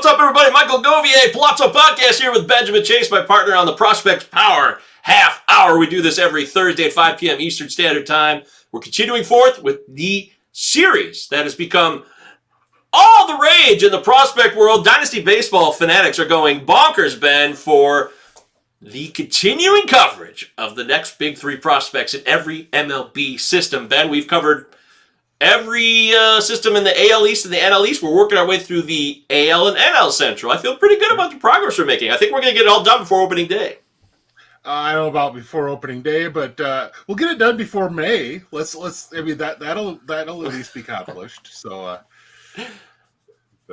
What's up, everybody? Michael GOVIER, Palazzo Podcast here with Benjamin Chase, my partner on the Prospect Power Half Hour. We do this every Thursday at 5 p.m. Eastern Standard Time. We're continuing forth with the series that has become all the rage in the prospect world. Dynasty baseball fanatics are going bonkers, Ben, for the continuing coverage of the next big three prospects in every MLB system. Ben, we've covered every system in the AL East and the NL East. We're working our way through the AL and NL Central. I feel pretty good about the progress we're making. I think we're going to get it all done before opening day. I don't know about before opening day, but we'll get it done before May. Let's. I mean, that'll at least be accomplished. So,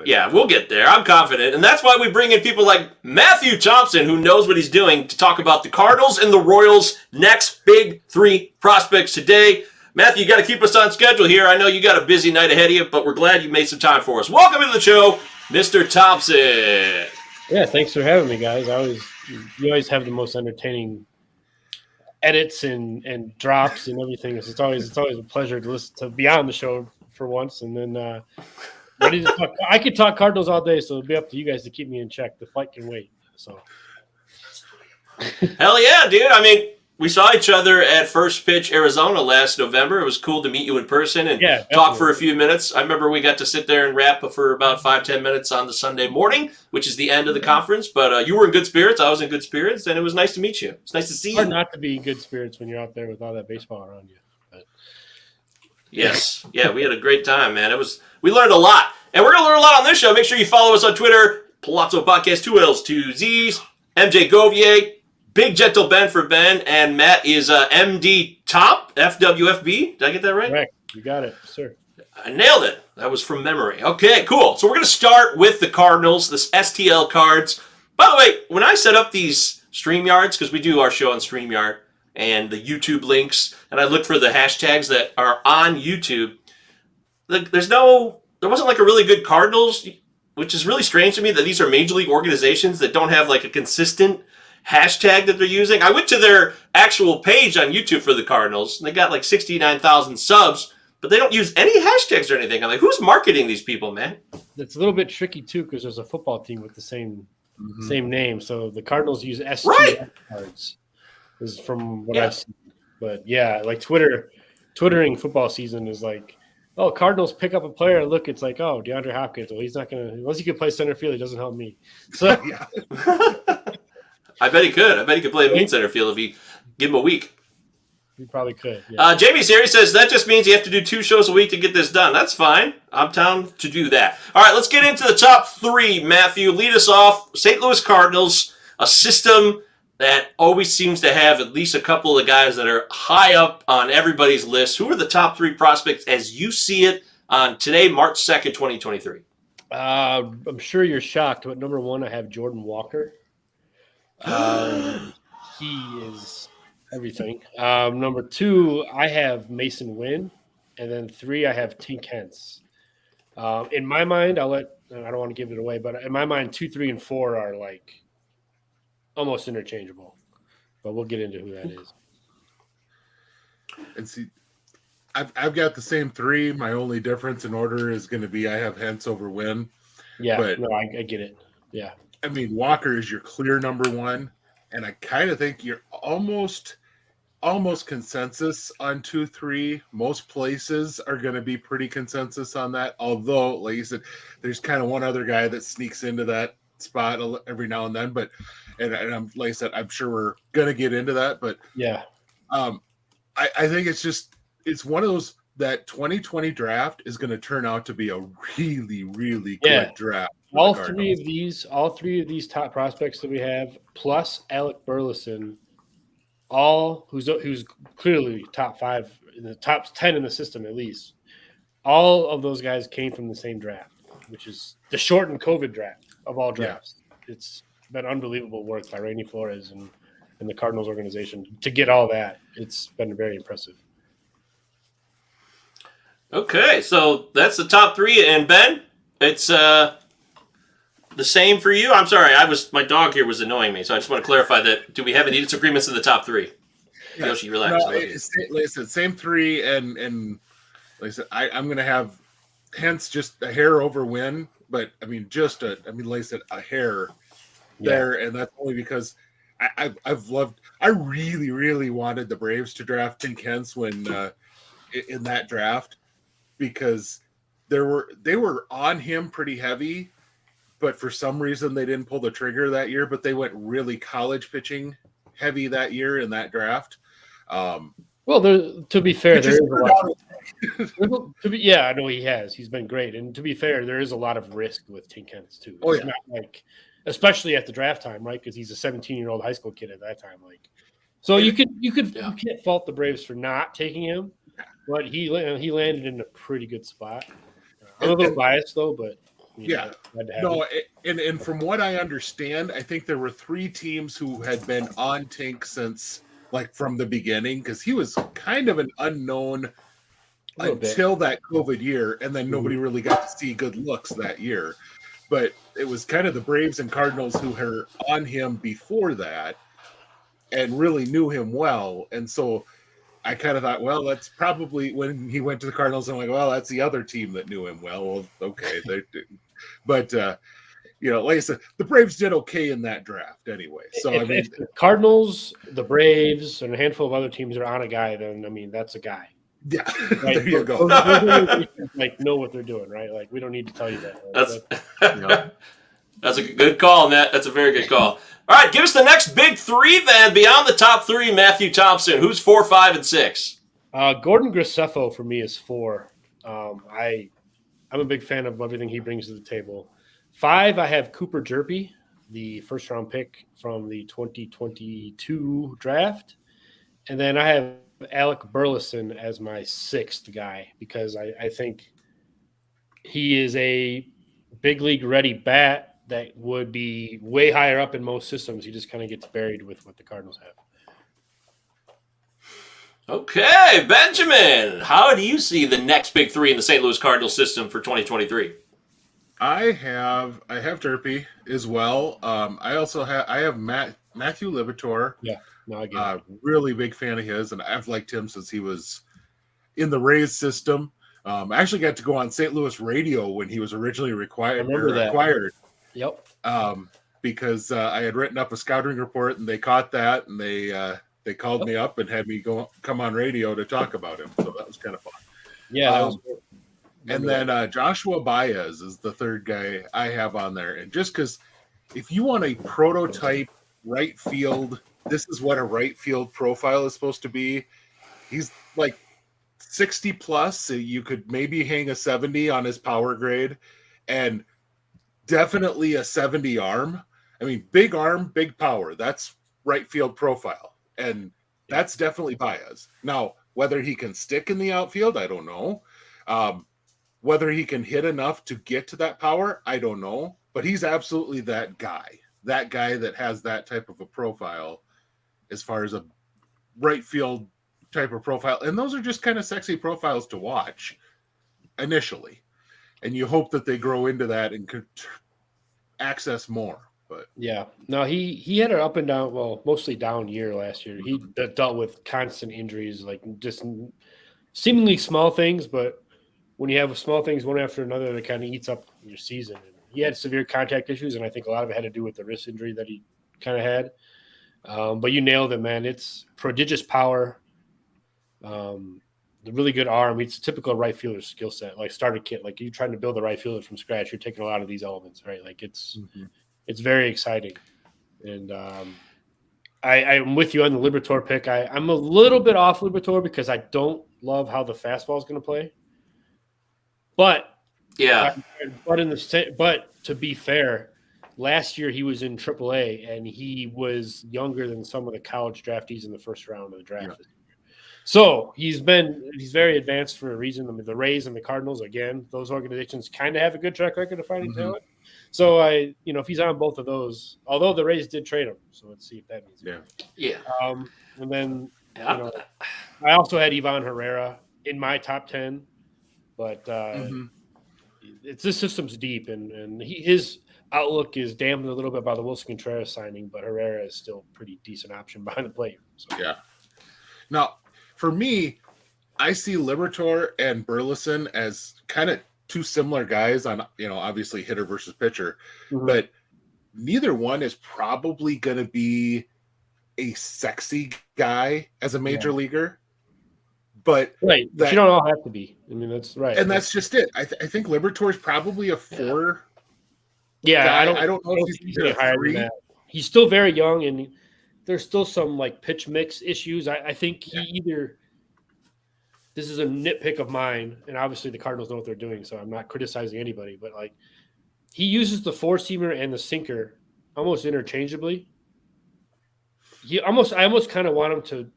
yeah, we'll get there. I'm confident, and that's why we bring in people like Matthew Thompson, who knows what he's doing, to talk about the Cardinals and the Royals' next big three prospects today. Matthew, you got to keep us on schedule here. I know you got a busy night ahead of you, but we're glad you made some time for us. Welcome to the show, Mr. Thompson. Yeah, thanks for having me, guys. You always have the most entertaining edits and drops and everything. It's always a pleasure to be on the show for once. And then ready to talk. I could talk Cardinals all day, so it'll be up to you guys to keep me in check. The fight can wait. So, hell yeah, dude. I mean, we saw each other at First Pitch, Arizona last November. It was cool to meet you in person and talk for a few minutes. I remember we got to sit there and rap for about 5-10 minutes on the Sunday morning, which is the end of the conference. But you were in good spirits. I was in good spirits, and it was nice to meet you. It's nice to see you. Hard not to be in good spirits when you're out there with all that baseball around you. But. Yes. Yeah, we had a great time, man. We learned a lot. And we're going to learn a lot on this show. Make sure you follow us on Twitter, Palazzo Podcast, 2 L's, 2 Z's, MJ Govier, Big Gentle Ben for Ben, and Matt is MD Top, FWFB. Did I get that right? Correct. You got it, sir. I nailed it. That was from memory. Okay, cool. So we're going to start with the Cardinals, this STL cards. By the way, when I set up these StreamYards, because we do our show on StreamYard, and the YouTube links, and I look for the hashtags that are on YouTube, there wasn't like a really good Cardinals, which is really strange to me that these are major league organizations that don't have like a consistent hashtag that they're using. I went to their actual page on YouTube for the Cardinals, and they got like 69,000 subs, but they don't use any hashtags or anything. I'm like, who's marketing these people, man? It's a little bit tricky too, because there's a football team with the same name. So the Cardinals use STL cards, is from what I've seen. But yeah, like Twittering football season is like, oh, Cardinals pick up a player. Look, it's like, oh, DeAndre Hopkins. Well, he's not gonna, unless he can play center field, he doesn't help me. So yeah. I bet he could. I bet he could play a mean center field if he give him a week. He probably could. Yeah. Jamie's here. He says, that just means you have to do 2 shows a week to get this done. That's fine. I'm down to do that. All right, let's get into the top 3, Matthew. Lead us off. St. Louis Cardinals, a system that always seems to have at least a couple of guys that are high up on everybody's list. Who are the top 3 prospects as you see it on today, March 2nd, 2023? I'm sure you're shocked, but number 1, I have Jordan Walker. He is everything. Number 2, I have Mason Wynn, and then 3, I have Tink Hence. In my mind, I don't want to give it away, but in my mind, 2, 3, and 4 are like almost interchangeable. But we'll get into who that is. And see, I've got the same 3. My only difference in order is going to be I have Hence over Wynn. Yeah, but, no, I get it. Yeah. I mean, Walker is your clear number 1, and I kind of think you're almost consensus on 2, 3. Most places are going to be pretty consensus on that. Although, like you said, there's kind of one other guy that sneaks into that spot every now and then. But and I'm like I said, I'm sure we're going to get into that. But yeah, I think it's one of those that 2020 draft is going to turn out to be a really, really good draft. All 3 of these top prospects that we have, plus Alec Burleson, who's clearly top 5 in the top 10 in the system at least. All of those guys came from the same draft, which is the shortened COVID draft of all drafts. Yeah. It's been unbelievable work by Rainy Flores and the Cardinals organization to get all that. It's been very impressive. Okay, so that's the top 3. And Ben, it's the same for you? I'm sorry, my dog here was annoying me, so I just want to clarify that. Do we have any disagreements in the top 3? Yeah. Yoshi, relax. No, like I said, same 3, and like I said, I'm going to have hence just a hair over win. But I mean, like I said, a hair there, and that's only because I really, really wanted the Braves to draft Tink Hence when in that draft because they were on him pretty heavy, but for some reason they didn't pull the trigger that year. But they went really college pitching heavy that year in that draft. Well, to be fair, there is a lot. I know he has. He's been great, and to be fair, there is a lot of risk with Tink Hence too. It's not like, especially at the draft time, right? Because he's a 17-year-old high school kid at that time. Like, so you can't fault the Braves for not taking him, but he landed in a pretty good spot. I'm a little biased though, but and from what I understand, I think there were 3 teams who had been on Tink since like from the beginning because he was kind of an unknown until that COVID year, and then nobody really got to see good looks that year. But it was kind of the Braves and Cardinals who were on him before that and really knew him well. And so I kind of thought, well, that's probably when he went to the Cardinals. I'm like, well, that's the other team that knew him well. Well, okay. But, like I said, the Braves did okay in that draft anyway. So, if the Cardinals, the Braves, and a handful of other teams are on a guy, then, I mean, that's a guy. Yeah, right? There you go. Like, know what they're doing, right? Like, we don't need to tell you that. Right? That's a good call, Matt. That's a very good call. All right, give us the next big 3 then, beyond the top 3, Matthew Thompson. Who's 4, 5, and 6? Gordon Graceffo for me is 4. I'm a big fan of everything he brings to the table. 5, I have Cooper Jerpy, the first-round pick from the 2022 draft. And then I have Alec Burleson as my 6th guy because I think he is a big league ready bat that would be way higher up in most systems. He just kind of gets buried with what the Cardinals have. Okay, Benjamin, how do you see the next big 3 in the St. Louis Cardinals system for 2023? I have Derpy as well. I have Matthew Liberatore. Yeah, no, I get it. Really big fan of his, and I've liked him since he was in the Rays system. I actually got to go on St. Louis radio when he was originally acquired. Yep. Because I had written up a scouting report, and they caught that, and they called me up and had me come on radio to talk about him. So that was kind of fun. Yeah, that was cool. And then Joshua Baez is the 3rd guy I have on there. And just because if you want a prototype right field, this is what a right field profile is supposed to be. He's like 60 plus. So you could maybe hang a 70 on his power grade and definitely a 70 arm. I mean, big arm, big power. That's right field profile. And that's definitely Baez. Now, whether he can stick in the outfield, I don't know. Whether he can hit enough to get to that power, I don't know. But he's absolutely that guy that has that type of a profile as far as a right field type of profile. And those are just kind of sexy profiles to watch initially. And you hope that they grow into that and could access more. But yeah, no, he had an up and down, well, mostly down year last year. He dealt with constant injuries, like just seemingly small things, but when you have small things one after another, that kind of eats up your season. And he had severe contact issues, and I think a lot of it had to do with the wrist injury that he kind of had. But you nailed it, man. It's prodigious power, the really good arm. It's a typical right fielder skill set, like starter kit. Like you're trying to build a right fielder from scratch. You're taking a lot of these elements, right? Like it's very exciting. And I'm with you on the Liberatore pick. I'm a little bit off Liberatore because I don't love how the fastball is going to play. But but to be fair, last year he was in AAA and he was younger than some of the college draftees in the first round of the draft. Yeah. So he's very advanced for a reason. I mean, the Rays and the Cardinals, again, those organizations kind of have a good track record of finding talent. So if he's on both of those, although the Rays did trade him, so let's see if that means. Yeah. And then I also had Ivan Herrera in my top 10. But this system's deep, and his outlook is dampened a little bit by the Wilson Contreras signing, but Herrera is still a pretty decent option behind the plate. So. Yeah. Now, for me, I see Liberatore and Burleson as kind of two similar guys on, obviously hitter versus pitcher, Mhm. but neither one is probably going to be a sexy guy as a major leaguer. But right, but you don't all have to be. I mean, that's right. And that's just it. I think Liberatore is probably a 4. Yeah, guy. I don't know if he's he's any a higher 3. than that. He's still very young, and there's still some like pitch mix issues. I think he either. This is a nitpick of mine, and obviously the Cardinals know what they're doing, so I'm not criticizing anybody. But like, he uses the 4-seamer and the sinker almost interchangeably. I almost kind of want him to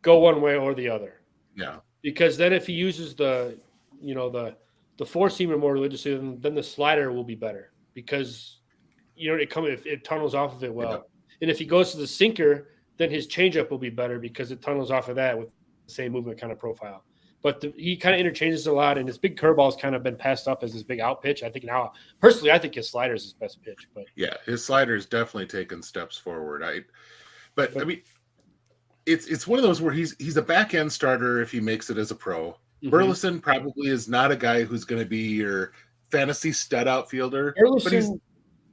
go one way or the other. Yeah. Because then if he uses the 4-seamer more religiously, then the slider will be better because it tunnels off of it well. Yeah. And if he goes to the sinker, then his changeup will be better because it tunnels off of that with the same movement kind of profile. But he kind of interchanges a lot, and his big curveball has kind of been passed up as his big out pitch. I think now, personally, I think his slider is his best pitch. But yeah, his slider is definitely taken steps forward. I mean, it's one of those where he's a back end starter if he makes it as a pro. Mm-hmm. Burleson probably is not a guy who's going to be your fantasy stud outfielder. Burleson,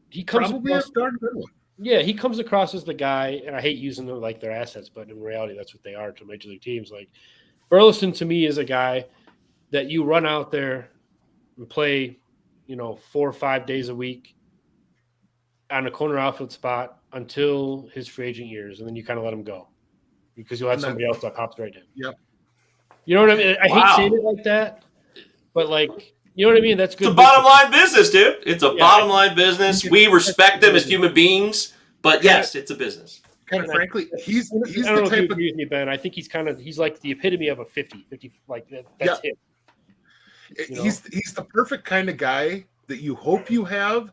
he comes probably across, a starter good one. Yeah, he comes across as the guy, and I hate using them like their assets, but in reality, that's what they are to major league teams. Like Burleson to me is a guy that you run out there and play, 4 or 5 days a week on a corner outfield spot until his free agent years, and then you kind of let him go because you'll have somebody else that pops right in. Yep. You know what I mean? I hate saying it like that, but like, you know what I mean? That's good. It's a bottom line business, dude. It's a bottom line business. We respect them as human beings, but yes, it's a business. Kind of frankly, he's I don't the know if you type agree with me, Ben. I think he's like the epitome of a 50, like that's him. He's the perfect kind of guy that you hope you have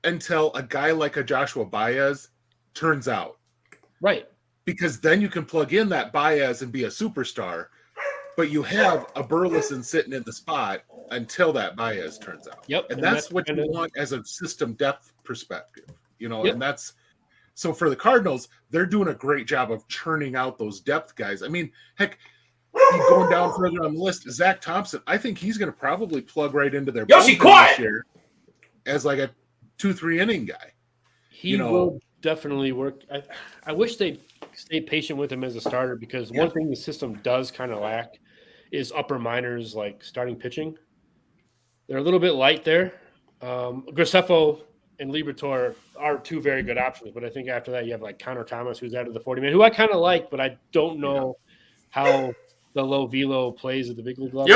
until a guy like a Joshua Baez turns out. Right. Because then you can plug in that Baez and be a superstar, but you have a Burleson sitting in the spot until that Baez turns out. Yep. And that's what you want as a system depth perspective, and that's so for the Cardinals, they're doing a great job of churning out those depth guys. I mean, heck, going down further on the list, Zach Thompson, I think he's going to probably plug right into their bullpen this year as like a 2-3 inning guy. He will definitely work. I wish they'd stay patient with him as a starter because one thing the system does kind of lack is upper minors like starting pitching. They're a little bit light there. Graceffo and Liberatore are 2 very good options, but I think after that you have like Connor Thomas, who's out of the 40-man, who I kind of like, but I don't know how the low velo plays at the big league level.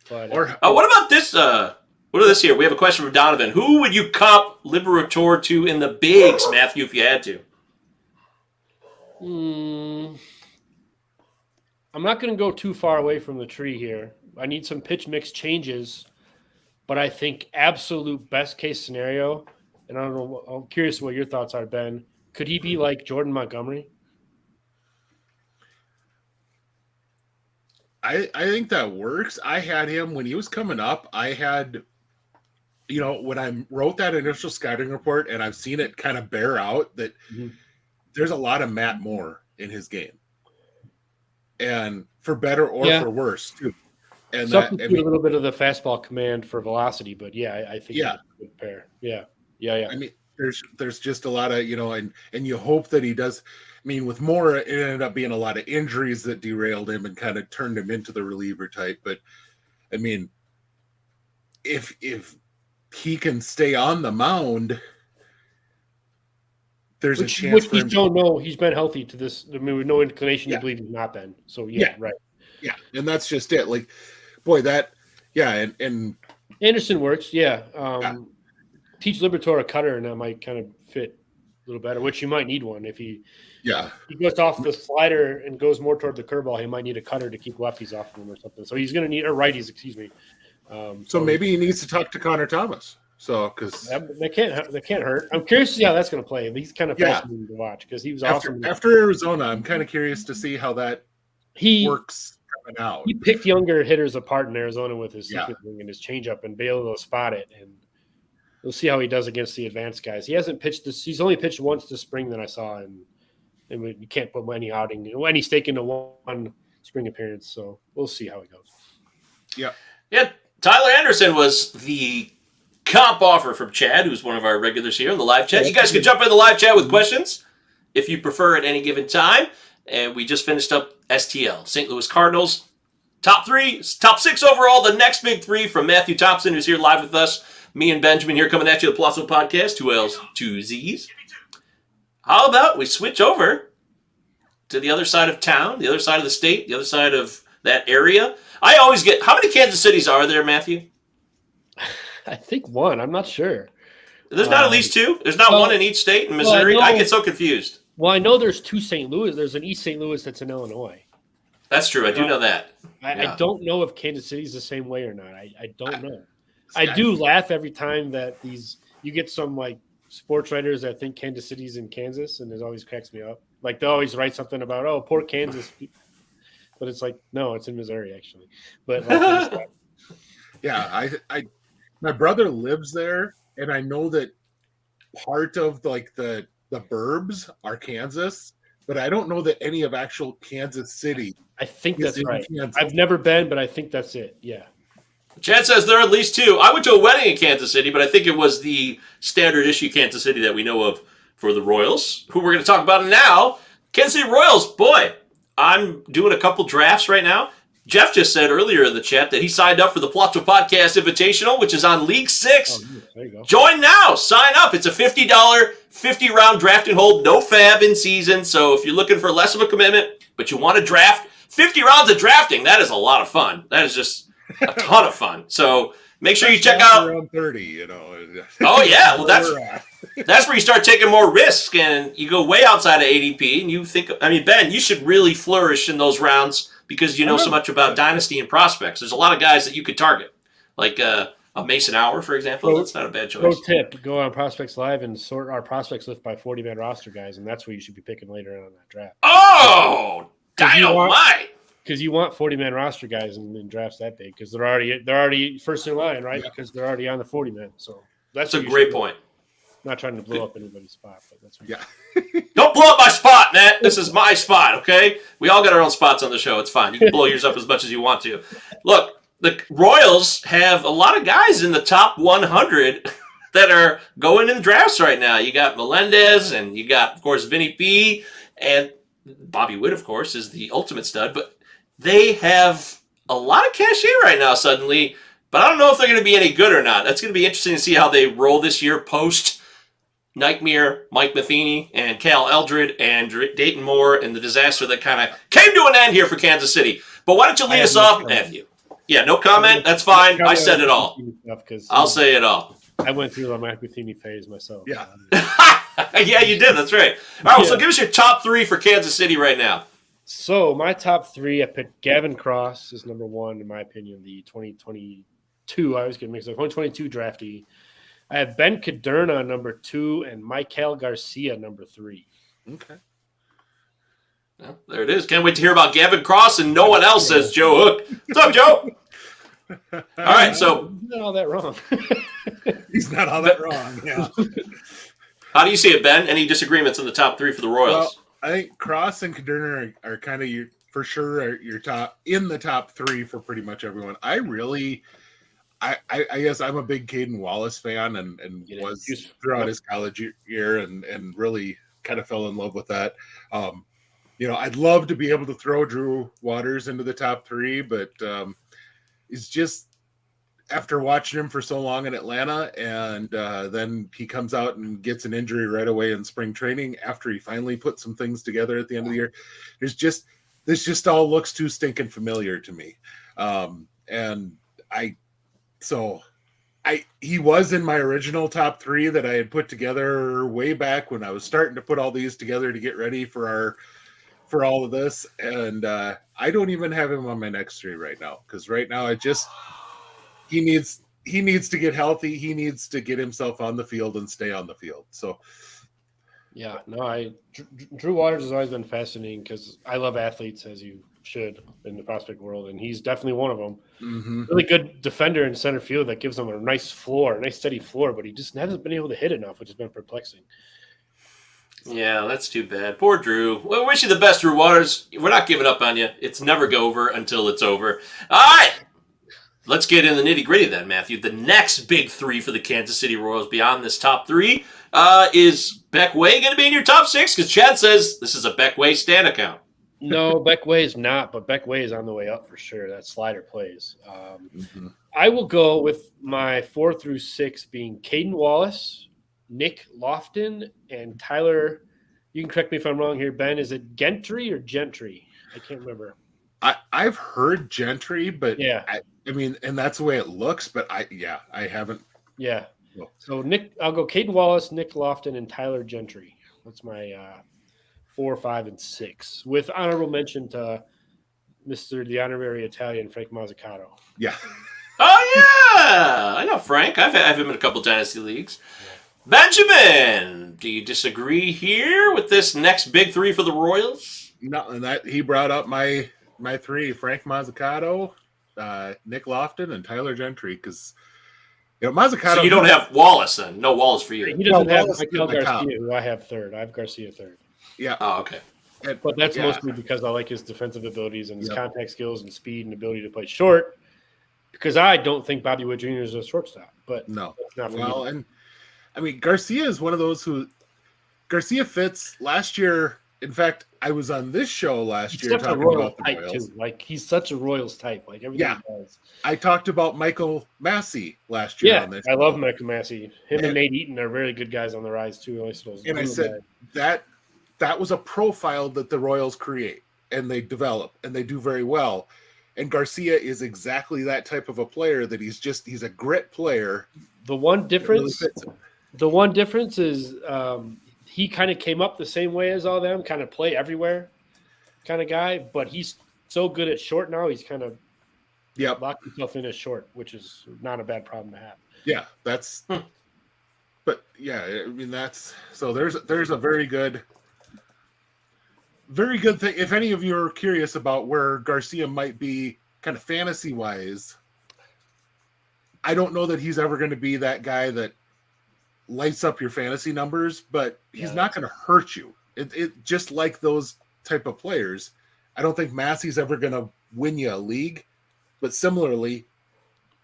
But, what about this? What is this here? We have a question from Donovan. Who would you comp Liberatore to in the bigs, Matthew, if you had to? I'm not going to go too far away from the tree here. I need some pitch mix changes, but I think absolute best case scenario, and I don't know, I'm curious what your thoughts are, Ben. Could he be like Jordan Montgomery? I think that works. I had him when he was coming up. I had, when I wrote that initial scouting report, and I've seen it kind of bear out that there's a lot of Matt Moore in his game, and for better or for worse too. And substitute a little bit of the fastball command for velocity, but I think it's a good pair. Yeah. I mean, there's just a lot of and you hope that he does. I mean, with Moore, it ended up being a lot of injuries that derailed him and kind of turned him into the reliever type. But I mean, if he can stay on the mound, there's a chance for him. Don't know. He's been healthy to this. I mean, with no inclination to believe he's not been. So right. Yeah, and that's just it. Like, boy, and Anderson works. Teach Liberatore a cutter, and that might kind of fit a little better. Which you might need one if he goes off the slider and goes more toward the curveball. He might need a cutter to keep lefties off of him or something. So he's going to need righties. Excuse me. So maybe he needs to talk to Connor Thomas. So because that can't hurt. I'm curious to see how that's going to play. He's kind of fascinating to watch because he was awesome. After Arizona, I'm kind of curious to see how that works coming out. He picked younger hitters apart in Arizona with his sequencing and his changeup and be able to spot it. And we'll see how he does against the advanced guys. He hasn't pitched this. He's only pitched once this spring that I saw, and you can't put any stake into one spring appearance. So we'll see how he goes. Yeah. Yeah. Tyler Anderson was the comp offer from Chad, who's one of our regulars here in the live chat. You guys can jump in the live chat with questions if you prefer at any given time. And we just finished up STL, St. Louis Cardinals. Top 3, top 6 overall. The next big 3 from Matthew Thompson, who's here live with us. Me and Benjamin here coming at you, the Palazzo Podcast. 2 L's, 2 Z's. How about we switch over to the other side of town, the other side of the state, the other side of that area? I always get, how many Kansas Cities are there, Matthew? I think 1. I'm not sure. There's not at least 2? There's not one in each state in Missouri? I get so confused. Well, I know there's 2 St. Louis. There's an East St. Louis that's in Illinois. That's true. I do know that. I don't know if Kansas City's the same way or not. I don't know. I do laugh every time that you get some like sports writers that think Kansas City's in Kansas, and it always cracks me up. Like they always write something about, oh, poor Kansas, but it's like, no, it's in Missouri actually. But like, yeah, my brother lives there, and I know that part of like the burbs are Kansas, but I don't know that any of actual Kansas City. I think that's right. Kansas. I've never been, but I think that's it. Yeah. Chad says there are at least 2. I went to a wedding in Kansas City, but I think it was the standard issue Kansas City that we know of for the Royals, who we're going to talk about now. Kansas City Royals, boy, I'm doing a couple drafts right now. Jeff just said earlier in the chat that he signed up for the Palazzo Podcast Invitational, which is on League 6. Oh, there you go. Join now. Sign up. It's a $50, 50-round draft and hold, no fab in season. So if you're looking for less of a commitment, but you want to draft, 50 rounds of drafting, that is a lot of fun. That is just a ton of fun. So make sure you check out. Around 30, Oh, yeah. Well, that's where you start taking more risk, and you go way outside of ADP, and you think, I mean, Ben, you should really flourish in those rounds because you know so much about dynasty and prospects. There's a lot of guys that you could target, like a Mason Hour, for example. That's not a bad choice. Pro tip, go on Prospects Live and sort our prospects list by 40-man roster guys, and that's where you should be picking later on in that draft. Oh, dynamite! Because you want 40-man roster guys in drafts that big because they're already first in line, right? Yeah. Because they're already on the 40-man. So that's a great point. Not trying to blow up anybody's spot, but that's what Don't blow up my spot, Matt. This is my spot, okay? We all got our own spots on the show. It's fine. You can blow yours up as much as you want to. Look, the Royals have a lot of guys in the top 100 that are going in drafts right now. You got Melendez, and you got, of course, Vinny P, and Bobby Witt, of course, is the ultimate stud. But they have a lot of cachet right now suddenly, but I don't know if they're going to be any good or not. That's going to be interesting to see how they roll this year post Nightmare, Mike Matheny, and Cal Eldred, and Dayton Moore, and the disaster that kind of came to an end here for Kansas City. But why don't you lead us off, Matthew? Yeah, no comment. That's fine. I said it all. I'll say it all. I went through the Mike Matheny phase myself. Yeah. Yeah, you did. That's right. All right, so give us your top 3 for Kansas City right now. So my top 3, I picked Gavin Cross as number 1, in my opinion, the 2022. I always get mixed up. 2022 draftee. I have Ben Caderna number 2 and Michael Garcia number 3. Okay. Well, there it is. Can't wait to hear about Gavin Cross and no one else, says Joe Hook. What's up, Joe? All right, so he's not all that wrong. He's not all that wrong. Yeah. How do you see it, Ben? Any disagreements in the top 3 for the Royals? Well, I think Cross and Caderna are kind of for sure your top in the top 3 for pretty much everyone. I guess I'm a big Caden Wallace fan and was throughout his college year and really kind of fell in love with that. I'd love to be able to throw Drew Waters into the top 3, but it's just after watching him for so long in Atlanta and then he comes out and gets an injury right away in spring training after he finally put some things together at the end of the year. This just all looks too stinking familiar to me. He was in my original top 3 that I had put together way back when I was starting to put all these together to get ready for all of this. And I don't even have him on my next 3 right now. Cause right now he needs to get healthy. He needs to get himself on the field and stay on the field. So yeah, no, Drew Waters has always been fascinating because I love athletes, as you should, in the prospect world, and he's definitely one of them. Mm-hmm. Really good defender in center field that gives them a nice steady floor, but he just hasn't been able to hit enough, which has been perplexing. Yeah, that's too bad. Poor Drew. We wish you the best, Drew Waters. We're not giving up on you. It's never over until it's over. All right. let's get in the nitty-gritty then, Matthew. The next big three for the Kansas City Royals beyond this top three is Beck Way going to be in your top six? Because Chad says this is a Beck Way stand account. No, Beck Way is not, but Beck Way is on the way up for sure. That slider plays. I will go with my 4 through 6 being Caden Wallace, Nick Lofton, and Tyler. You can correct me if I'm wrong here, Ben. Is it Gentry or Gentry? I can't remember. I've heard Gentry, but yeah, I mean, and that's the way it looks. But I haven't. Yeah. No. So I'll go Caden Wallace, Nick Lofton, and Tyler Gentry. That's my 4, 5, and 6. With honorable mention to the honorary Italian Frank Mazzucato. Yeah. Oh yeah, I know Frank. I've had him in a couple dynasty leagues. Benjamin, do you disagree here with this next big three for the Royals? No, and that he brought up my 3: Frank Mazzucato, Nick Lofton, and Tyler Gentry. Because Mazzucato. So you don't have Wallace then? No Wallace for you. He doesn't have Wallace Miguel at the Garcia, top. who I have third. I have Garcia third. Yeah. Oh, okay. But that's mostly because I like his defensive abilities and his contact skills and speed and ability to play short. Because I don't think Bobby Witt Jr. is a shortstop. But No. that's not for Well, me. and I mean Garcia is one of those who Garcia fits. Last year, in fact, I was on this show last year He's such a talking Royals about the type Royals. too. Like he's such a Royals type. Like everything he does. I talked about Michael Massey last year on this. I show. love Michael Massey. Him and And- Nate Eaton are very good guys on the rise too. And I said that was a profile that the Royals create and they develop and they do very well. And Garcia is exactly that type of a player that he's a grit player. the one that really difference. fits him. The one difference is he kind of came up the same way as all them, kind of play everywhere kind of guy, but he's so good at short now, he's kind of locked himself in as short, which is not a bad problem to have. Yeah, that's but yeah, I mean that's so there's a very good thing. If any of you are curious about where Garcia might be kind of fantasy wise, I don't know that he's ever going to be that guy that lights up your fantasy numbers, but he's not going to hurt you. It just like those type of players. I don't think Massey's ever going to win you a league, but similarly,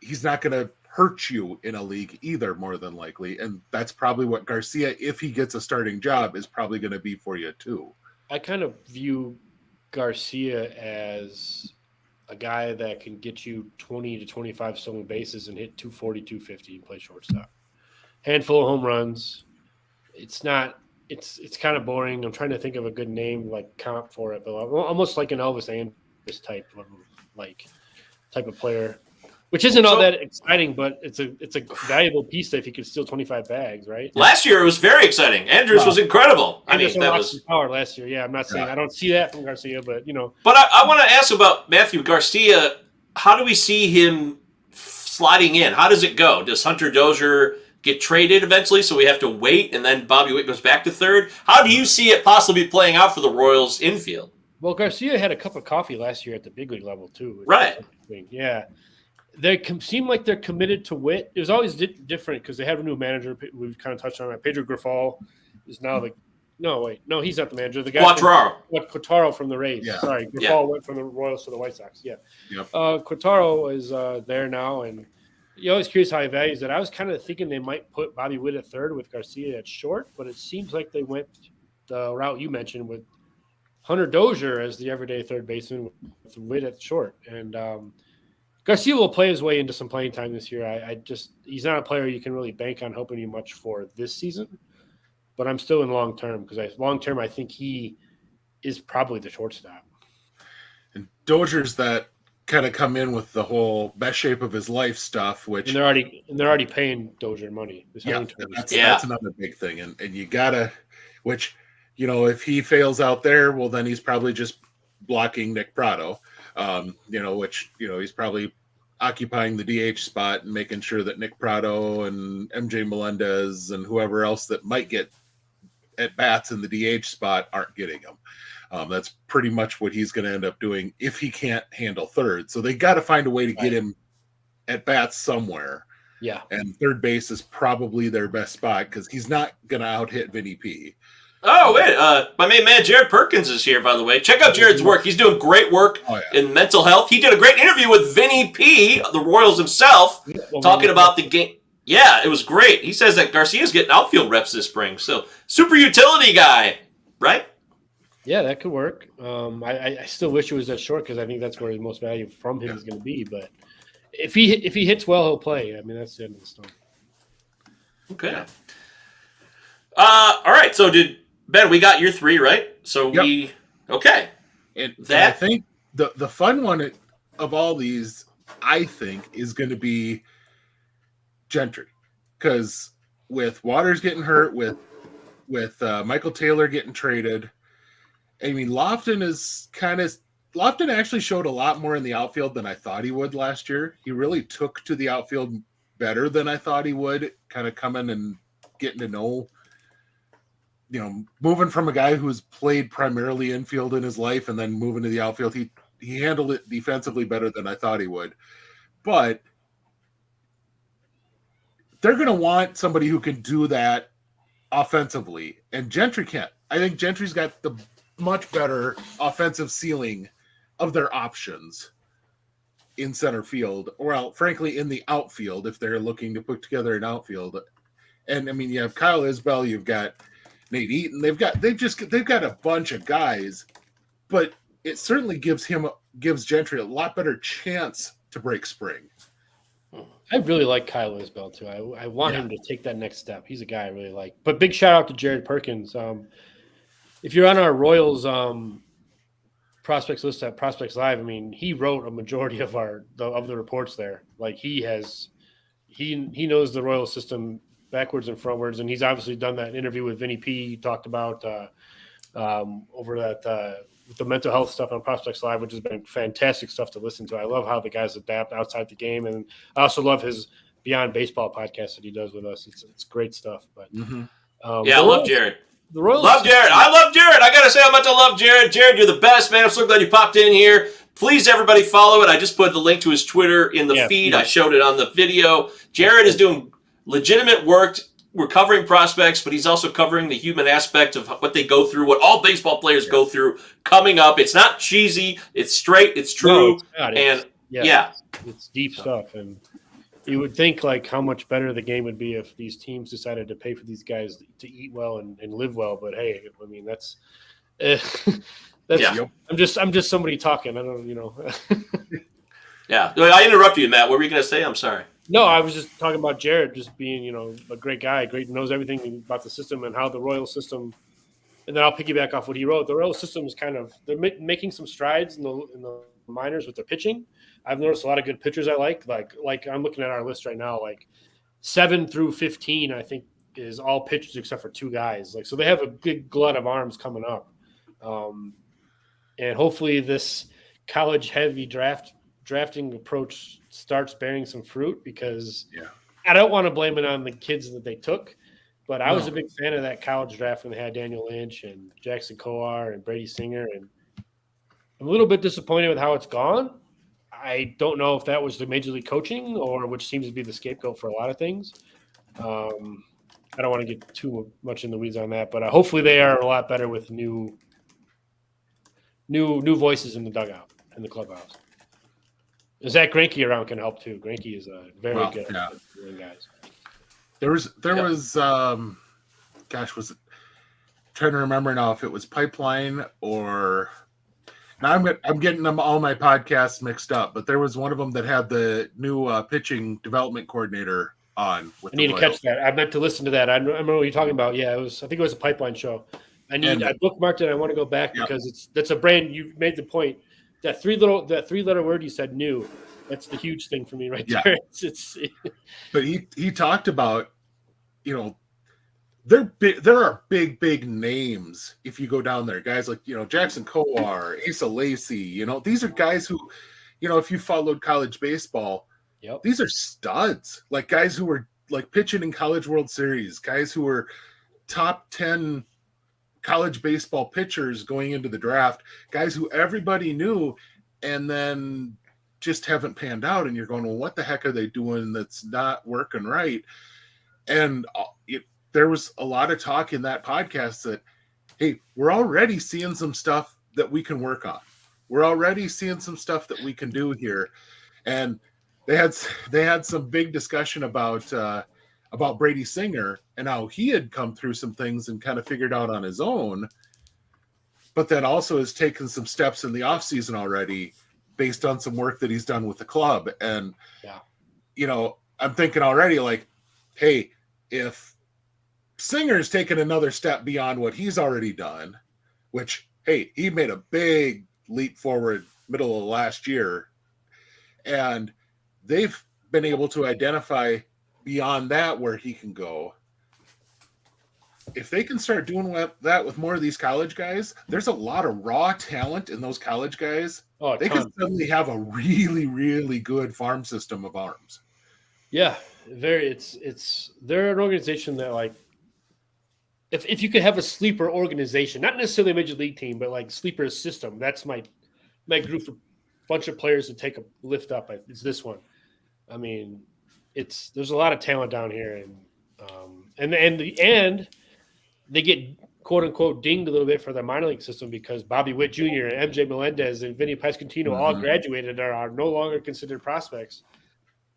he's not going to hurt you in a league either, more than likely. And that's probably what Garcia, if he gets a starting job, is probably going to be for you too. I kind of view Garcia as a guy that can get you 20 to 25 stolen bases and hit 240, 250 and play shortstop. Handful of home runs. It's kind of boring. I'm trying to think of a good name like comp for it, but almost like an Elvis Andrus type of player, which isn't all that exciting, but it's a valuable piece if he could steal 25 bags, right? Last year it was very exciting. Andrews was incredible. I mean, Andrus that lost was some power last year. Yeah, I'm not saying I don't see that from Garcia, but But I want to ask about Matthew Garcia. How do we see him sliding in? How does it go? Does Hunter Dozier get traded eventually, so we have to wait, and then Bobby Witt goes back to third? How do you see it possibly playing out for the Royals infield? Well, Garcia had a cup of coffee last year at the big league level too. Right. Yeah. They seem like they're committed to Witt. It was always different because they have a new manager. We've kind of touched on that. Pedro Grifol is now he's not the manager. The guy Quatraro from the Rays. Yeah. Sorry, Grifol went from the Royals to the White Sox. Yeah. Yep. Quatraro is there now, and you're always curious how he values it. I was kind of thinking they might put Bobby Witt at third with Garcia at short, but it seems like they went the route you mentioned with Hunter Dozier as the everyday third baseman with Witt at short. And Garcia will play his way into some playing time this year. He's not a player you can really bank on hoping you much for this season, but I'm still in long term because I think he is probably the shortstop. And Dozier's that kind of come in with the whole best shape of his life stuff, which they're already paying Dozier money. That's another big thing, and you gotta, which if he fails out there, well then he's probably just blocking Nick Prado, which he's probably occupying the DH spot and making sure that Nick Prado and MJ Melendez and whoever else that might get at bats in the DH spot aren't getting him. That's pretty much what he's going to end up doing if he can't handle third. So they got to find a way to get him at bats somewhere. Yeah. And third base is probably their best spot because he's not going to out hit Vinny P. Oh, wait. My main man, Jared Perkins, is here, by the way. Check out Jared's work. He's doing great work in mental health. He did a great interview with Vinny P., the Royals himself, talking about the game. Yeah, it was great. He says that Garcia's getting outfield reps this spring. So, super utility guy, right? Yeah, that could work. I still wish it was that short because I think that's where the most value from him is going to be. But if he hits well, he'll play. I mean, that's the end of the story. Okay. Yeah. All right. So Ben, we got your 3, right? So okay. And I think the fun one of all these, I think, is going to be Gentry, because with Waters getting hurt, with Michael Taylor getting traded, I mean, Lofton actually showed a lot more in the outfield than I thought he would last year. He really took to the outfield better than I thought he would, kind of coming and getting to know, moving from a guy who's played primarily infield in his life and then moving to the outfield. He handled it defensively better than I thought he would. But they're going to want somebody who can do that offensively, and Gentry can't. I think Gentry's got the much better offensive ceiling of their options in center field, or frankly in the outfield if they're looking to put together an outfield. And I mean, you have Kyle Isbell, you've got Nate Eaton, they've got a bunch of guys, but it certainly gives Gentry a lot better chance to break spring. I really like Kyle Isbell too. I want him to take that next step. He's a guy I really like. But big shout out to Jared Perkins. If you're on our Royals prospects list at Prospects Live, I mean, he wrote a majority of the reports there. Like he knows the Royals system backwards and frontwards, and he's obviously done that interview with Vinny P. He talked about over that with the mental health stuff on Prospects Live, which has been fantastic stuff to listen to. I love how the guys adapt outside the game, and I also love his Beyond Baseball podcast that he does with us. It's great stuff. But I love Jared. The Royals love Jared. I love Jared. I gotta say how much I love Jared. Jared, you're the best, man. I'm so glad you popped in here. Please, everybody, follow it. I just put the link to his Twitter in the feed. Yeah. I showed it on the video. Jared is doing legitimate work. We're covering prospects, but he's also covering the human aspect of what they go through, what all baseball players go through coming up. It's not cheesy. It's straight. It's true. No, it's not. It's deep stuff. And you would think like how much better the game would be if these teams decided to pay for these guys to eat well and live well. But hey, I mean, that's I'm just somebody talking. I don't, Yeah. I interrupted you, Matt. What were you going to say? I'm sorry. No, I was just talking about Jared just being, a great guy, knows everything about the system and how the Royal system. And then I'll piggyback off what he wrote. The Royal system is they're making some strides in the minors with their pitching. I've noticed a lot of good pitchers I like. Like I'm looking at our list right now, like 7 through 15, I think is all pitchers except for 2 guys. So they have a big glut of arms coming up. And hopefully this college heavy drafting approach starts bearing some fruit, because I don't want to blame it on the kids that they took, but I was a big fan of that college draft when they had Daniel Lynch and Jackson Coar and Brady Singer, and I'm a little bit disappointed with how it's gone. I don't know if that was the major league coaching, or which seems to be the scapegoat for a lot of things. I don't want to get too much in the weeds on that, but hopefully they are a lot better with new voices in the dugout in the clubhouse. Zach Greinke around can help too. Greinke is a very good guys. There was was it? Trying to remember now if it was Pipeline or. Now I'm getting them all my podcasts mixed up, but there was one of them that had the new pitching development coordinator on. I need to catch that. I meant to listen to that. I remember what you're talking about. Yeah, I think it was a Pipeline show. I bookmarked it. I want to go back because that's a brand. You made the point. That three letter word you said, new. That's the huge thing for me right there. But he talked about, there are big names if you go down there. Guys like, Jackson Coar, Asa Lacy, these are guys who, if you followed college baseball, these are studs. Like guys who were like pitching in College World Series, guys who were top 10 college baseball pitchers going into the draft, guys who everybody knew and then just haven't panned out. And you're going, well, what the heck are they doing that's not working right? And there was a lot of talk in that podcast that hey, we're already seeing some stuff that we can work on. We're already seeing some stuff that we can do here. And they had some big discussion about Brady Singer and how he had come through some things and kind of figured out on his own, but then also has taken some steps in the offseason already based on some work that he's done with the club. And, I'm thinking already like, hey, if Singer's taken another step beyond what he's already done, which, hey, he made a big leap forward middle of last year, and they've been able to identify beyond that where he can go. If they can start doing that with more of these college guys, there's a lot of raw talent in those college guys. Oh, they can suddenly have a really, really good farm system of arms. Yeah, they're an organization that, like, if you could have a sleeper organization, not necessarily a major league team, but like sleeper system, that's my group of bunch of players to take a lift up. It's this one. I mean, there's a lot of talent down here, and they get quote unquote dinged a little bit for their minor league system because Bobby Witt Jr., MJ Melendez, and Vinny Pasquantino all graduated and are no longer considered prospects.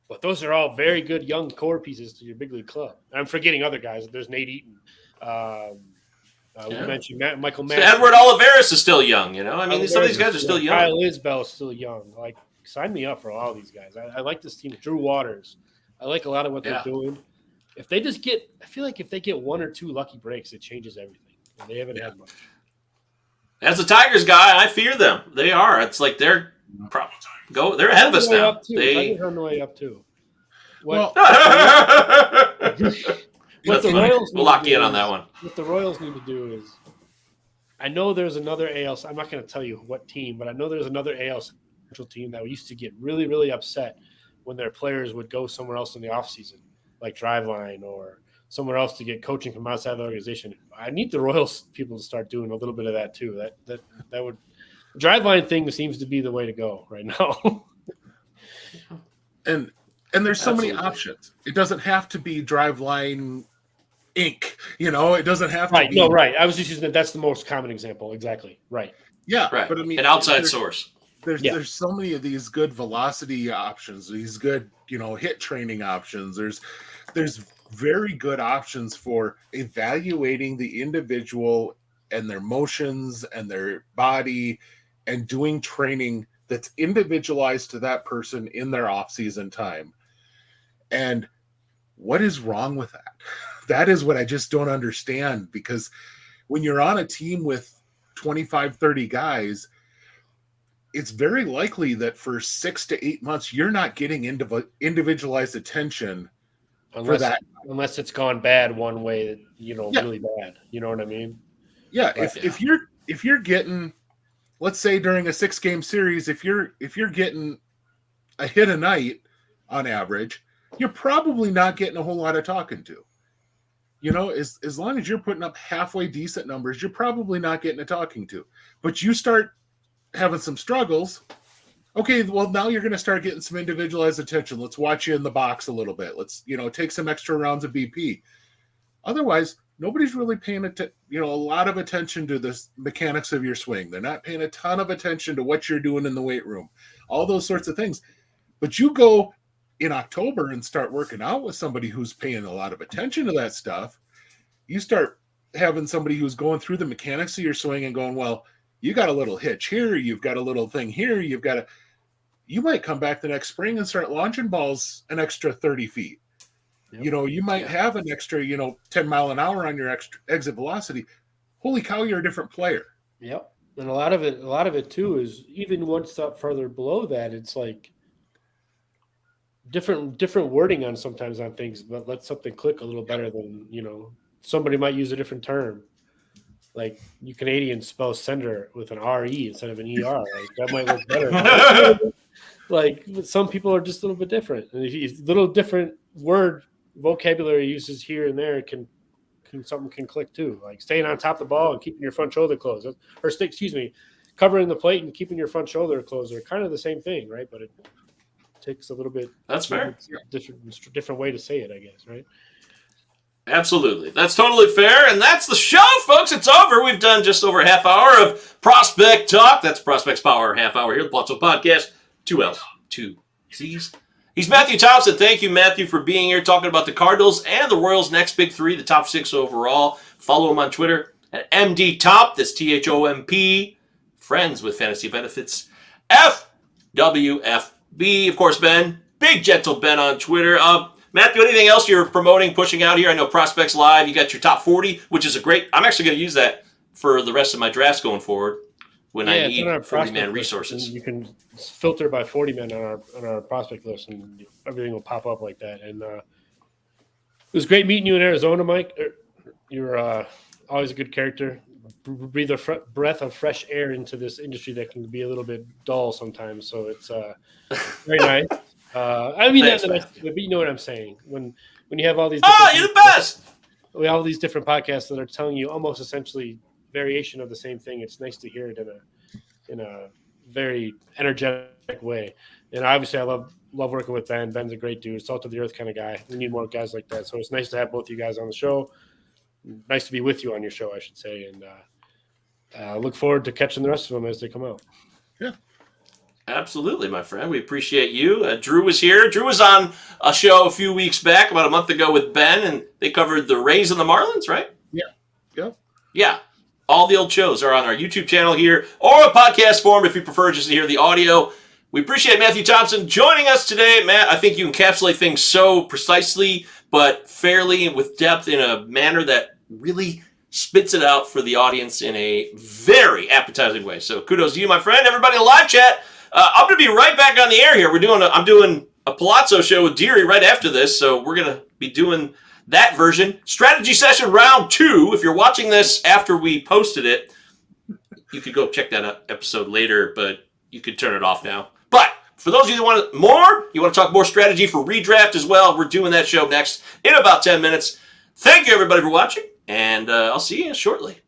But those are all very good young core pieces to your big league club. I'm forgetting other guys. There's Nate Eaton. We mentioned Michael Mann. So Edward Olivares is still young, I mean, some of these guys are still young. Kyle Isbell is still young. Like, sign me up for all these guys. I like this team. Drew Waters. I like a lot of what they're doing. If they just I feel like if they get one or two lucky breaks, it changes everything. And they haven't had much. As a Tigers guy, I fear them. They are. It's like they're ahead of us now. Tigers are on the way up too. What the Royals we'll lock you in on that one. What the Royals need to do is, I know there's another AL. I'm not going to tell you what team, but I know there's another AL Central team that used to get really, really upset when their players would go somewhere else in the offseason, like Driveline or somewhere else to get coaching from outside the organization. I need the Royals people to start doing a little bit of that too. That would Driveline thing seems to be the way to go right now. And there's so many options. It doesn't have to be Driveline Inc. It doesn't have to be. No, right. I was just using that's the most common example. Exactly. Right. Yeah. Right. But I mean, an outside source. There's so many of these good velocity options, these good, hit training options. There's very good options for evaluating the individual and their motions and their body and doing training that's individualized to that person in their off-season time. And what is wrong with that? That is what I just don't understand, because when you're on a team with 25, 30 guys, it's very likely that for 6 to 8 months, you're not getting individualized attention for that. Unless it's gone bad one way, really bad. You know what I mean? Yeah. If you're getting, let's say during a 6-game series, if you're getting a hit a night on average, you're probably not getting a whole lot of talking to. As long as you're putting up halfway decent numbers, you're probably not getting a talking to. But you start having some struggles, okay, well, now you're going to start getting some individualized attention. Let's watch you in the box a little bit. Let's, take some extra rounds of BP. Otherwise, nobody's really paying a lot of attention to the mechanics of your swing. They're not paying a ton of attention to what you're doing in the weight room, all those sorts of things. But you go in October and start working out with somebody who's paying a lot of attention to that stuff. You start having somebody who's going through the mechanics of your swing and going, well, you got a little hitch here, you've got a little thing here, you might come back the next spring and start launching balls an extra 30 feet. Yep. You might have an extra, 10 mile an hour on your exit velocity. Holy cow, you're a different player. Yep. And a lot of it too is even one step further below that. It's like different wording on sometimes on things, but let something click a little better than, somebody might use a different term. Like you Canadians spell sender with an R-E instead of an E-R. Like that might work better. Like some people are just a little bit different. And if you little different word vocabulary uses here and there something can click too. Like staying on top of the ball and keeping your front shoulder closed. Covering the plate and keeping your front shoulder closed are kind of the same thing, right? But it takes a little bit. That's fair. Different way to say it, I guess, right? Absolutely. That's totally fair. And that's the show, folks. It's over. We've done just over a half hour of Prospect Talk. That's Prospects Power half hour here, the Palazzo Podcast. 2 L's, 2 C's. He's Matthew Thompson. Thank you, Matthew, for being here talking about the Cardinals and the Royals' next big three, the top 6 overall. Follow him on Twitter at MDTOMP. That's THOMP. Friends with Fantasy Benefits. FWFB. Of course, Ben. Big Gentle Ben on Twitter. Matthew, anything else you're promoting, pushing out here? I know Prospects Live, you got your top 40, which is a great... I'm actually going to use that for the rest of my drafts going forward when I need 40-man resources. You can filter by 40 men on our prospect list, and everything will pop up like that. And it was great meeting you in Arizona, Mike. You're always a good character. Breathe a breath of fresh air into this industry that can be a little bit dull sometimes. So it's very nice. I mean, thanks, but you know what I'm saying. When you have all these, you're the best. We have all these different podcasts that are telling you almost essentially variation of the same thing. It's nice to hear it in a very energetic way. And obviously, I love working with Ben. Ben's a great dude, salt of the earth kind of guy. We need more guys like that. So it's nice to have both you guys on the show. Nice to be with you on your show, I should say. And look forward to catching the rest of them as they come out. Yeah. Absolutely, my friend. We appreciate you. Drew was here. Drew was on a show a few weeks back, about a month ago with Ben, and they covered the Rays and the Marlins, right? Yeah. Yep. Yeah. All the old shows are on our YouTube channel here, or a podcast form if you prefer just to hear the audio. We appreciate Matthew Thompson joining us today. Matt, I think you encapsulate things so precisely, but fairly with depth in a manner that really spits it out for the audience in a very appetizing way. So kudos to you, my friend. Everybody in the live chat. I'm going to be right back on the air here. I'm doing a Palazzo show with Deary right after this, so we're going to be doing that version. Strategy session round 2. If you're watching this after we posted it, you could go check that episode later, but you could turn it off now. But for those of you that want more, you want to talk more strategy for redraft as well, we're doing that show next in about 10 minutes. Thank you, everybody, for watching, and I'll see you shortly.